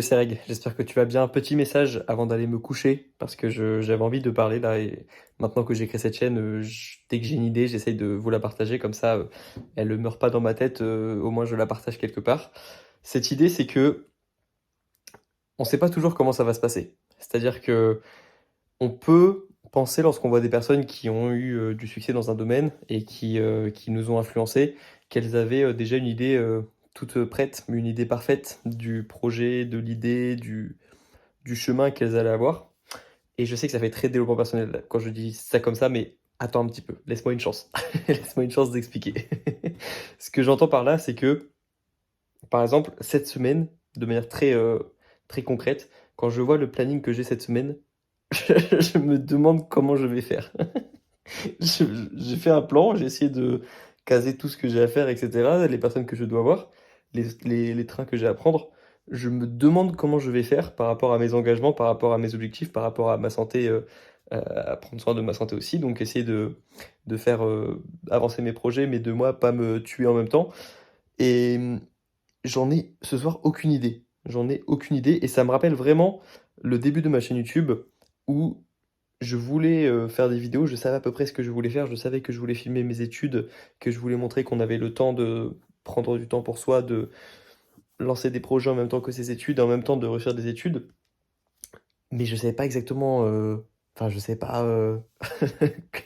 Sereg, j'espère que tu vas bien. Petit message avant d'aller me coucher, parce que j'avais envie de parler là, et maintenant que j'ai créé cette chaîne, dès que j'ai une idée, j'essaye de vous la partager, comme ça, elle ne meurt pas dans ma tête, au moins je la partage quelque part. Cette idée, c'est que on sait pas toujours comment ça va se passer. C'est-à-dire que on peut penser, lorsqu'on voit des personnes qui ont eu du succès dans un domaine et qui nous ont influencés, qu'elles avaient déjà une idée toute prête, une idée parfaite du projet, de l'idée, du chemin qu'elles allaient avoir. Et je sais que ça fait très développement personnel quand je dis ça comme ça, mais attends un petit peu, laisse-moi une chance. Laisse-moi une chance d'expliquer. Ce que j'entends par là, c'est que, par exemple, cette semaine, de manière très concrète, quand je vois le planning que j'ai cette semaine, je me demande comment je vais faire. J'ai fait un plan, j'ai essayé de caser tout ce que j'ai à faire, etc., les personnes que je dois voir, les trains que j'ai à prendre. Je me demande comment je vais faire par rapport à mes engagements, par rapport à mes objectifs, par rapport à ma santé, à prendre soin de ma santé aussi. Donc essayer de faire avancer mes projets, mais de moi pas me tuer en même temps. Et j'en ai ce soir aucune idée. J'en ai aucune idée. Et ça me rappelle vraiment le début de ma chaîne YouTube où je voulais, faire des vidéos, je savais à peu près ce que je voulais faire, je savais que je voulais filmer mes études, que je voulais montrer qu'on avait le temps de prendre du temps pour soi, de lancer des projets en même temps que ses études et en même temps de refaire des études. Mais je savais pas exactement, enfin je savais pas,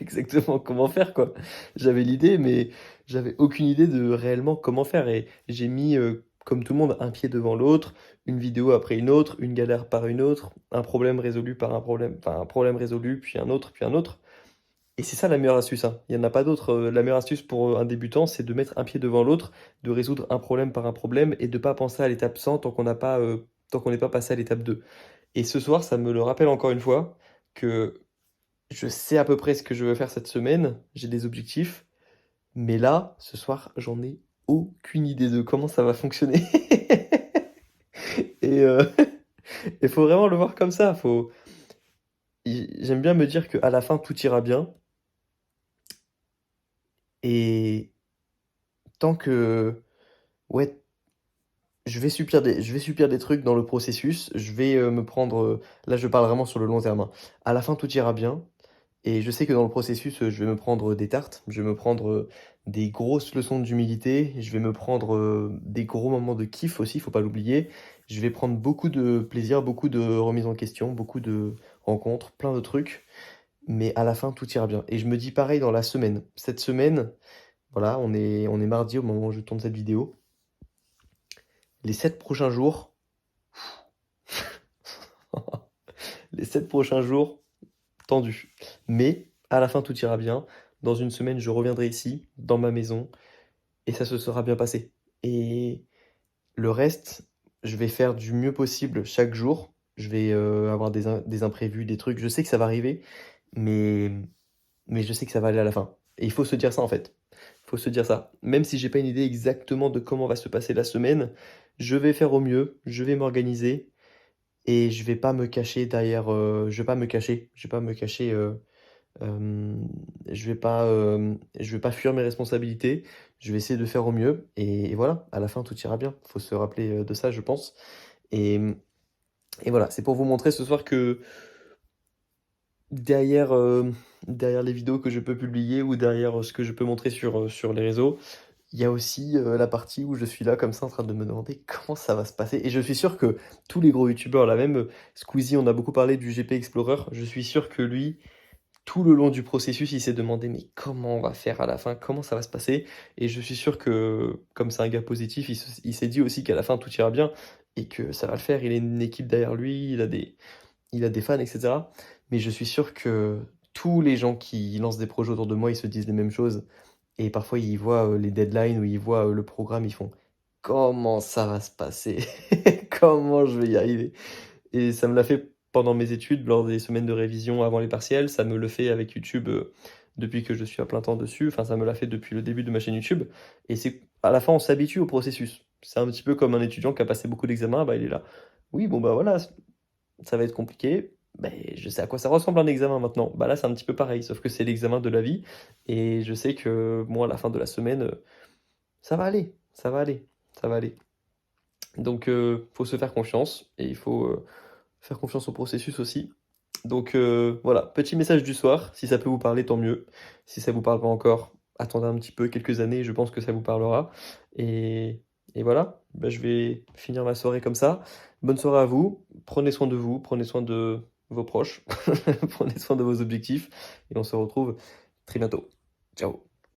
exactement comment faire, quoi. J'avais l'idée, mais j'avais aucune idée de réellement comment faire, et j'ai mis, comme tout le monde, un pied devant l'autre, une vidéo après une autre, une galère par une autre, un problème résolu par un problème, enfin un problème résolu, puis un autre. Et c'est ça la meilleure astuce, hein. Il y en a pas d'autre, la meilleure astuce pour, un débutant, c'est de mettre un pied devant l'autre, de résoudre un problème par un problème et de pas penser à l'étape 100 tant qu'on n'est pas passé à l'étape 2. Et ce soir, ça me le rappelle encore une fois que je sais à peu près ce que je veux faire cette semaine, j'ai des objectifs, mais là, ce soir, j'en ai aucune idée de comment ça va fonctionner. Et il faut vraiment le voir comme ça, faut j'aime bien me dire qu'à la fin, tout ira bien, et tant que ouais, je vais subir des trucs dans le processus, je vais, me prendre, là, je parle vraiment sur le long terme, hein. À la fin, tout ira bien. Et je sais que dans le processus, je vais me prendre des tartes, je vais me prendre, des grosses leçons d'humilité, je vais me prendre, des gros moments de kiff aussi, faut pas l'oublier. Je vais prendre beaucoup de plaisir, beaucoup de remises en question, beaucoup de rencontres, plein de trucs, mais à la fin, tout ira bien. Et je me dis pareil dans la semaine. Cette semaine, voilà, on est mardi au moment où je tourne cette vidéo. Les 7 prochains jours, les 7 prochains jours, tendus. Mais à la fin, tout ira bien. Dans une semaine, je reviendrai ici, dans ma maison, et ça se sera bien passé. Et le reste, je vais faire du mieux possible chaque jour. Je vais, avoir des imprévus, des trucs. Je sais que ça va arriver, mais je sais que ça va aller à la fin. Et il faut se dire ça, en fait. Il faut se dire ça. Même si j'ai pas une idée exactement de comment va se passer la semaine, je vais faire au mieux, je vais m'organiser et je vais pas me cacher derrière, je vais pas me cacher. Je vais pas me cacher, je vais pas fuir mes responsabilités, je vais essayer de faire au mieux, et voilà, à la fin tout ira bien. Faut se rappeler, de ça, je pense. Et et voilà, c'est pour vous montrer ce soir que derrière, derrière les vidéos que je peux publier ou derrière, ce que je peux montrer sur les réseaux, il y a aussi, la partie où je suis là comme ça en train de me demander comment ça va se passer, et je suis sûr que tous les gros youtubeurs là, même, Squeezie, on a beaucoup parlé du GP Explorer, je suis sûr que lui, tout le long du processus, il s'est demandé: «Mais comment on va faire à la fin? Comment ça va se passer?» Et je suis sûr que, comme c'est un gars positif, il s'est dit aussi qu'à la fin tout ira bien et que ça va le faire. Il a une équipe derrière lui, il a des fans, et cetera. Mais je suis sûr que tous les gens qui lancent des projets autour de moi, ils se disent les mêmes choses, et parfois ils voient, les deadlines ou ils voient, le programme, ils font: «Comment ça va se passer? Comment je vais y arriver?» Et ça me l'a fait pendant mes études, lors des semaines de révision avant les partiels, ça me le fait avec YouTube, depuis que je suis à plein temps dessus, enfin ça me l'a fait depuis le début de ma chaîne YouTube, et c'est à la fin on s'habitue au processus. C'est un petit peu comme un étudiant qui a passé beaucoup d'examens, bah, il est là: «Oui, bon, bah, voilà, ça va être compliqué, beh, je sais à quoi ça ressemble un examen maintenant». Bah, là, c'est un petit peu pareil, sauf que c'est l'examen de la vie, et je sais que moi, à la fin de la semaine, ça va aller, ça va aller, ça va aller. Donc, faut se faire confiance et il faut faire confiance au processus aussi. Donc, voilà, petit message du soir. Si ça peut vous parler, tant mieux. Si ça vous parle pas encore, attendez un petit peu, quelques années, je pense que ça vous parlera. Et, et voilà, bah, je vais finir ma soirée comme ça. Bonne soirée à vous. Prenez soin de vous, prenez soin de vos proches, prenez soin de vos objectifs. Et on se retrouve très bientôt. Ciao.